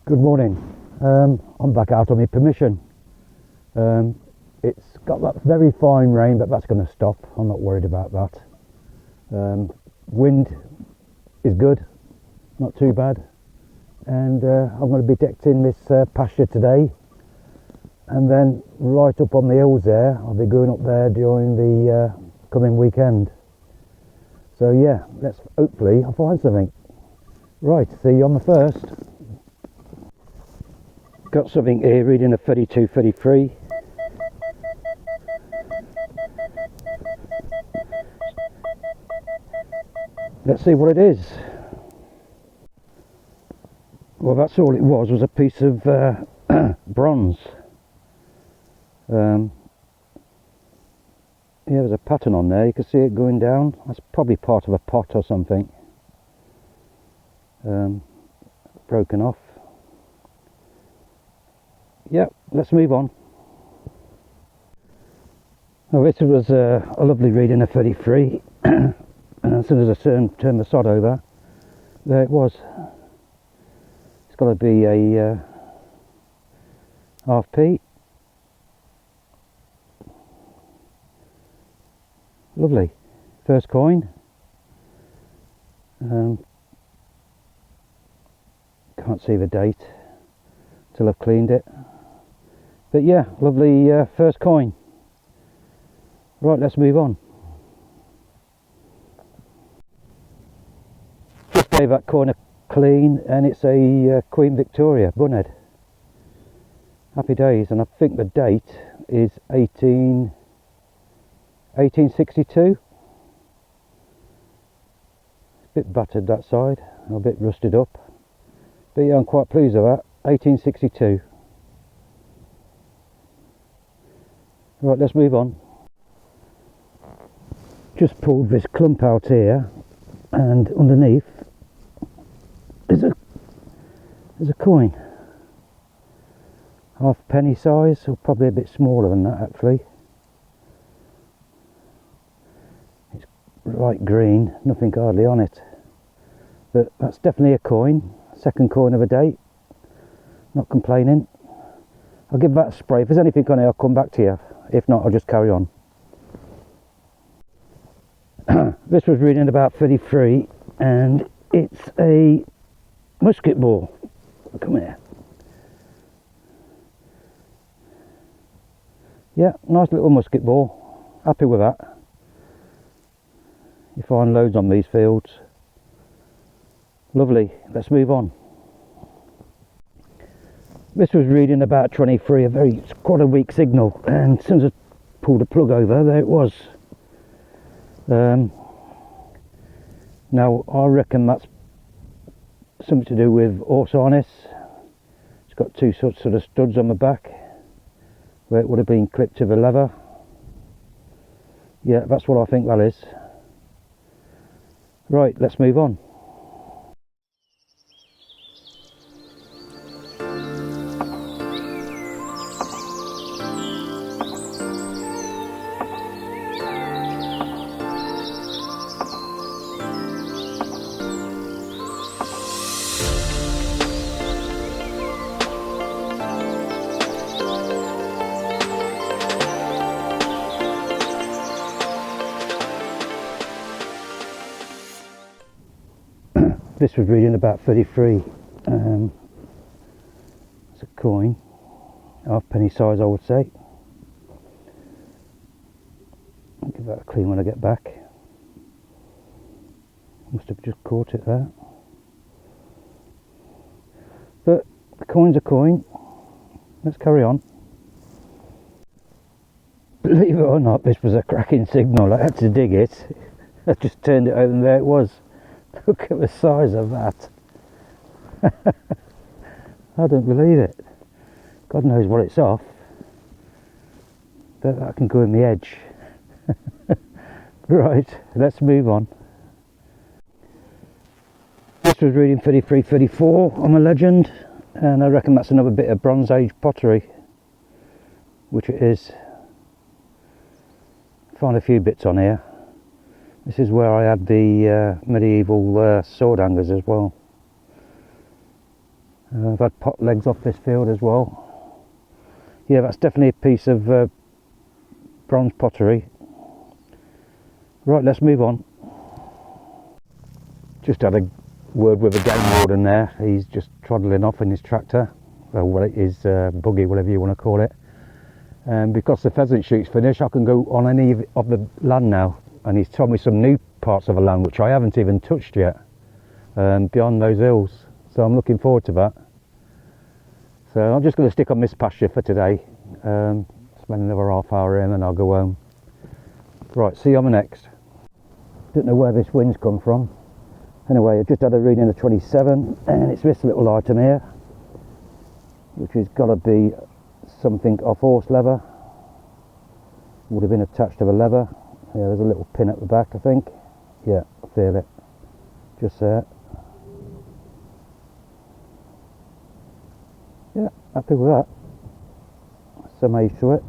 Good morning. I'm back out on my permission. It's got that very fine rain, but that's going to stop. I'm not worried about that. Wind is good, not too bad, and I'm going to be detecting this pasture today, and then right up on the hills there. I'll be going up there during the coming weekend. So yeah, hopefully I'll find something. Right, see you on the first. Got something here reading a 32, 33. Let's see what it is. Well, that's all it was a piece of bronze. Yeah, there's a pattern on there. You can see it going down. That's probably part of a pot or something. Broken off. Yep, let's move on. Well, this was a lovely reading of 33. And as soon as I turned the sod over, there it was. It's got to be a half p. Lovely. First coin. Can't see the date till I've cleaned it. But yeah, lovely first coin. Right, let's move on. Just gave that coin a clean, and it's a Queen Victoria bunhead. Happy days, and I think the date is 1862. A bit battered that side, a bit rusted up. But yeah, I'm quite pleased with that. 1862. Right, let's move on. Just pulled this clump out here, and underneath there's a coin, half penny size, or probably a bit smaller than that actually. It's light green, nothing hardly on it, but that's definitely a coin. Second coin of the day. Not complaining. I'll give that a spray. If there's anything on it, I'll come back to you. If not, I'll just carry on. This was reading about 33, and it's a musket ball. Come here. Yeah, nice little musket ball. Happy with that. You find loads on these fields. Lovely. Let's move on. This was reading about 23, it's quite a weak signal, and as soon as I pulled the plug over, there it was. Now I reckon that's something to do with horse harness. It's got two sort of studs on the back where it would have been clipped to the leather. Yeah, that's what I think that is. Right, let's move on. This was reading about 33. It's a coin, half penny size I would say. I'll give that a clean when I get back. Must have just caught it there. But the coin's a coin. Let's carry on. Believe it or not, this was a cracking signal. I had to dig it. I just turned it over and there it was. Look at the size of that. I don't believe it. God knows what it's off. But that can go in the edge. Right, let's move on. This was reading 33, 34 on the legend, and I reckon that's another bit of Bronze Age pottery, which it is. Find a few bits on here. This is where I had the medieval sword hangers as well. I've had pot legs off this field as well. Yeah, that's definitely a piece of bronze pottery. Right, let's move on. Just had a word with a game warden there. He's just trundling off in his tractor, well, his buggy, whatever you want to call it. And because the pheasant shoot's finished, I can go on any of the land now. And he's told me some new parts of the land which I haven't even touched yet, beyond those hills. So I'm looking forward to that. So I'm just going to stick on this pasture for today. Spend another half hour in and then I'll go home. Right, see you on the next. Don't know where this wind's come from. Anyway, I've just had a reading of 27 and it's this little item here, which has got to be something off horse leather. Would have been attached to the leather. Yeah, there's a little pin at the back, I think. Yeah, I feel it. Just there. Yeah, happy with that. Some age to it.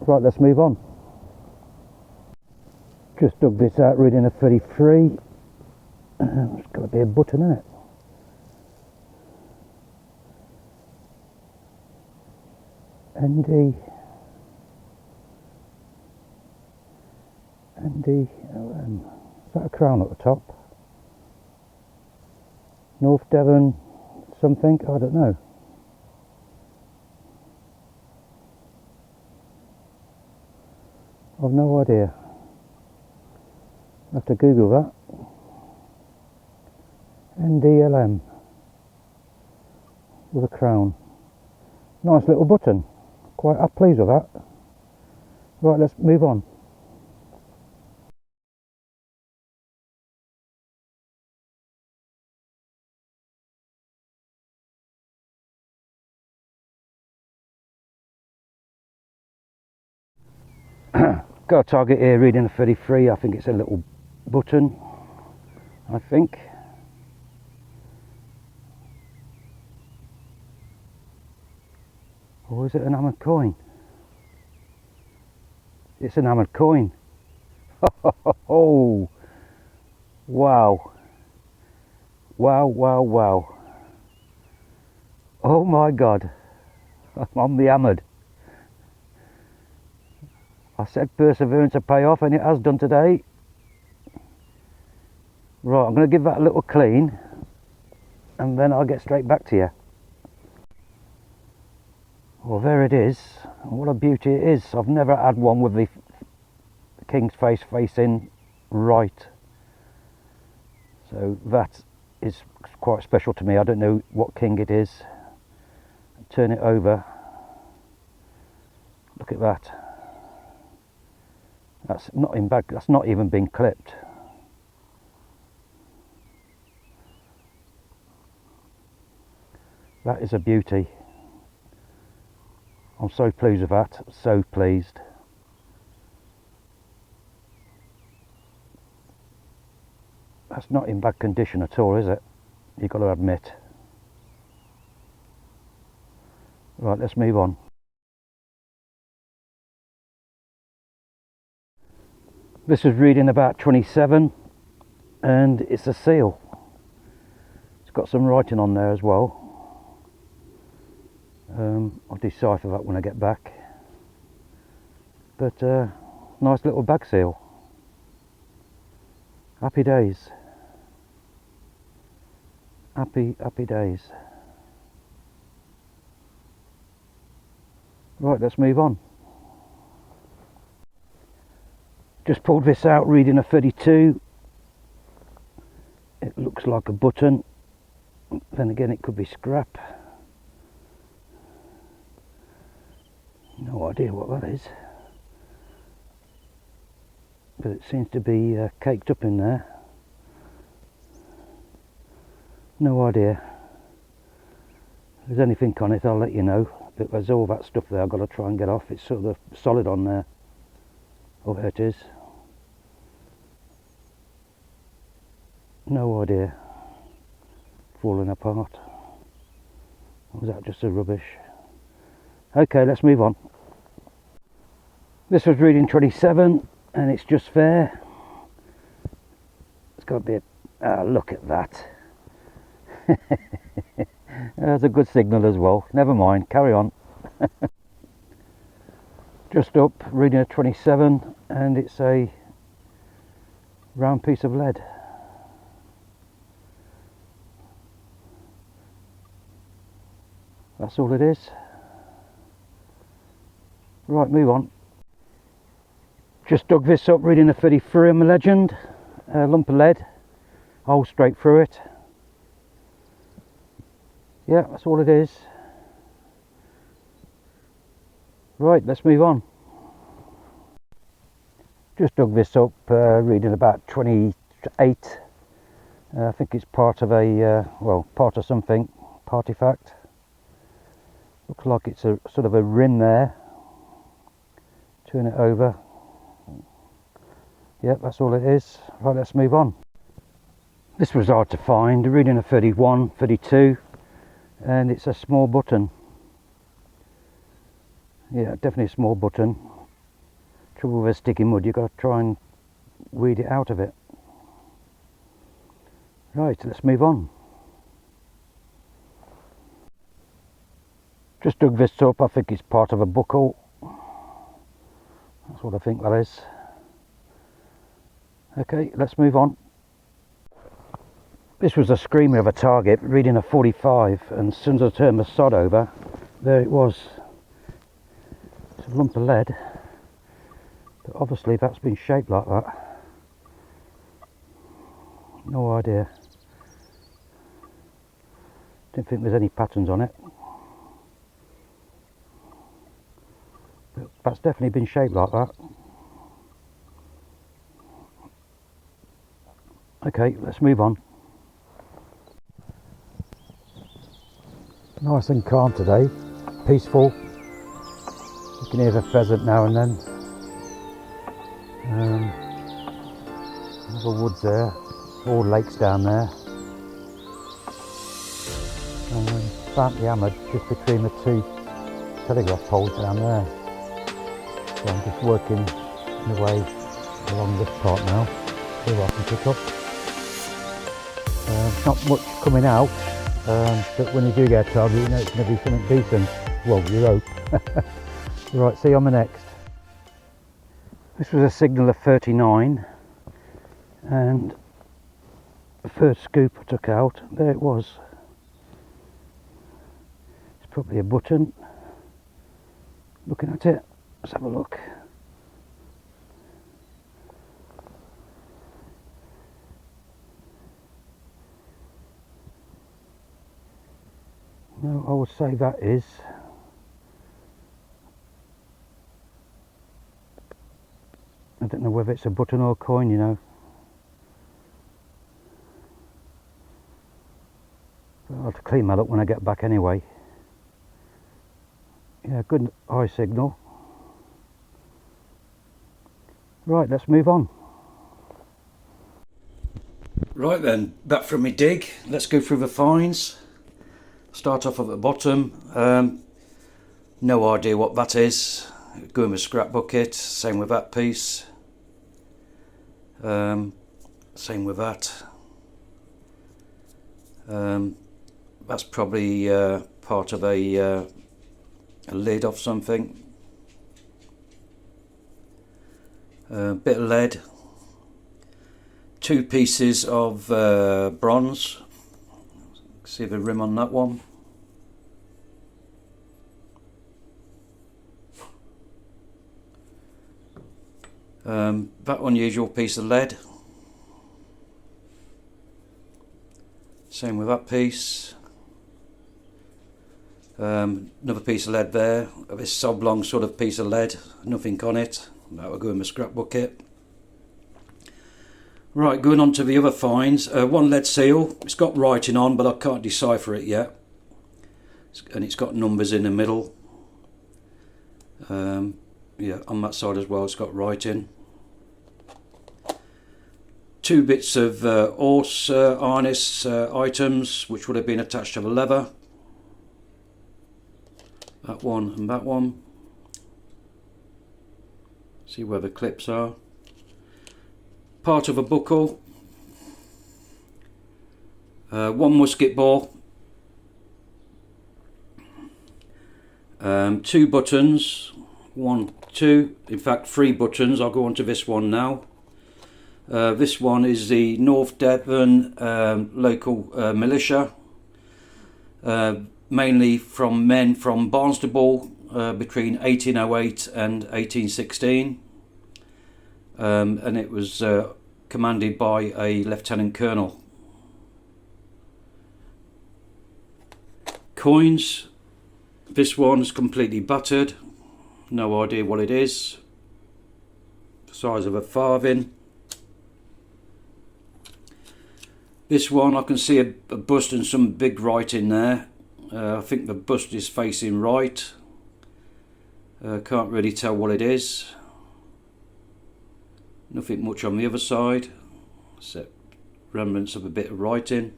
Right, let's move on. Just dug this out, reading a 33. There's got to be a button in it. ND is that a crown at the top? North Devon something, I don't know. I've no idea. I'll have to Google that. NDLM with a crown. Nice little button. I'm pleased with that. Right, let's move on. Got a target here reading a 33. I think it's a little button, I think. Or is it an hammered coin? It's an hammered coin. Oh, wow. Wow, wow, wow. Oh my God. I'm the hammered. I said perseverance will pay off and it has done today. Right, I'm going to give that a little clean and then I'll get straight back to you. Well, there it is. What a beauty it is. I've never had one with the king's face facing right. So that is quite special to me. I don't know what king it is. Turn it over. Look at that. That's not in bad. That's not even been clipped. That is a beauty. I'm so pleased with that. So pleased. That's not in bad condition at all, is it? You've got to admit. Right, let's move on. This is reading about 27 and it's a seal. It's got some writing on there as well. I'll decipher that when I get back. But nice little bag seal. Happy days. Happy days. Right, let's move on. Just pulled this out, reading a 32. It looks like a button. Then again, it could be scrap. No idea what that is. But it seems to be caked up in there. No idea. If there's anything on it, I'll let you know. But there's all that stuff there I've got to try and get off. It's sort of solid on there. Oh, there it is. No idea. Falling apart. Or was that just a rubbish? Okay, let's move on. This was reading 27 and it's just fair. It's got to be a... look at that. There's a good signal as well. Never mind, carry on. Just up, reading a 27, and it's a round piece of lead. That's all it is. Right, move on. Just dug this up, reading a 33 on my Legend. A lump of lead, hole straight through it. Yeah, that's all it is. Right, let's move on. Just dug this up, reading about 28. I think it's part of a, well, part of something, artifact. Looks like it's a sort of a rim there. Turn it over. Yep, that's all it is. Right, let's move on. This was hard to find, reading a 31, 32, and it's a small button. Yeah, definitely a small button. Trouble with a sticky mud, you've got to try and weed it out of it. Right, let's move on. Just dug this up, I think it's part of a buckle. That's what I think that is. Okay, let's move on. This was a screamer of a target, reading a 45, and as soon as I turned the sod over, there it was. It's a lump of lead, but obviously that's been shaped like that. No idea. Didn't think there's any patterns on it. But that's definitely been shaped like that. Okay, let's move on. Nice and calm today, peaceful. You can hear the pheasant now and then. Other woods there, all lakes down there. Faintly hammered just between the two telegraph poles down there. So I'm just working my way along this part now, see what I can pick up. Not much coming out, but when you do get a target, you know it's going to be something decent. Well, you hope. Right, see you on the next. This was a signal of 39, and the first scoop I took out, there it was. It's probably a button. Looking at it, let's have a look. No, I would say that is. I don't know whether it's a button or a coin, you know. But I'll have to clean that up when I get back anyway. Yeah, good eye signal. Right, let's move on. Right then, back from my dig. Let's go through the finds. Start off at the bottom. No idea what that is. Go in the scrap bucket. Same with that piece. Same with that. That's probably part of a lid of something. Bit of lead. 2 pieces of bronze. See the rim on that one. That unusual piece of lead. Same with that piece. Another piece of lead there. This oblong sort of piece of lead. Nothing on it. That will go in the scrap bucket. Right, going on to the other finds. One lead seal. It's got writing on, but I can't decipher it yet. And it's got numbers in the middle. Yeah, on that side as well, it's got writing. 2 bits of horse harness items, which would have been attached to the leather. That one and that one. See where the clips are. Part of a buckle. 1 musket ball. Two buttons, two, in fact 3 buttons. I'll go on to this one now. This one is the North Devon local militia, mainly from men from Barnstable between 1808 and 1816, and it was commanded by a lieutenant colonel. Coins, this one's completely battered, no idea what it is, the size of a farthing. This one, I can see a bust and some big writing there. I think the bust is facing right. Can't really tell what it is. Nothing much on the other side, except remnants of a bit of writing.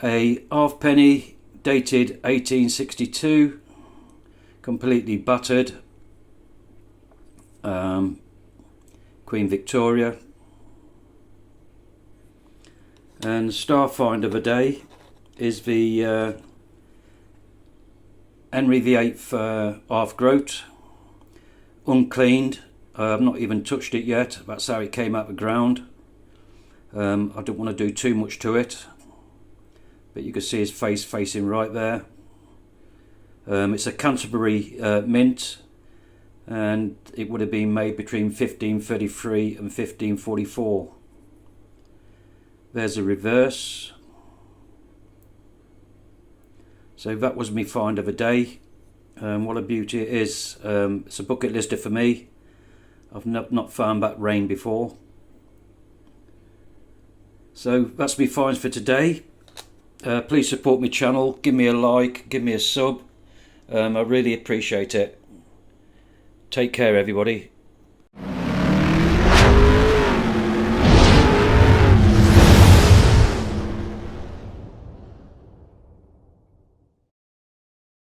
A halfpenny dated 1862, completely battered. Queen Victoria. And star find of the day is the Henry VIII half groat, uncleaned. I've not even touched it yet. That's how it came out of the ground. I don't want to do too much to it, but you can see his face facing right there. It's a Canterbury mint, and it would have been made between 1533 and 1544. There's a reverse. So that was my find of the day. What a beauty it is. It's a bucket lister for me. I've not found that rain before. So that's my finds for today. Please support my channel, give me a like, give me a sub. I really appreciate it. Take care everybody.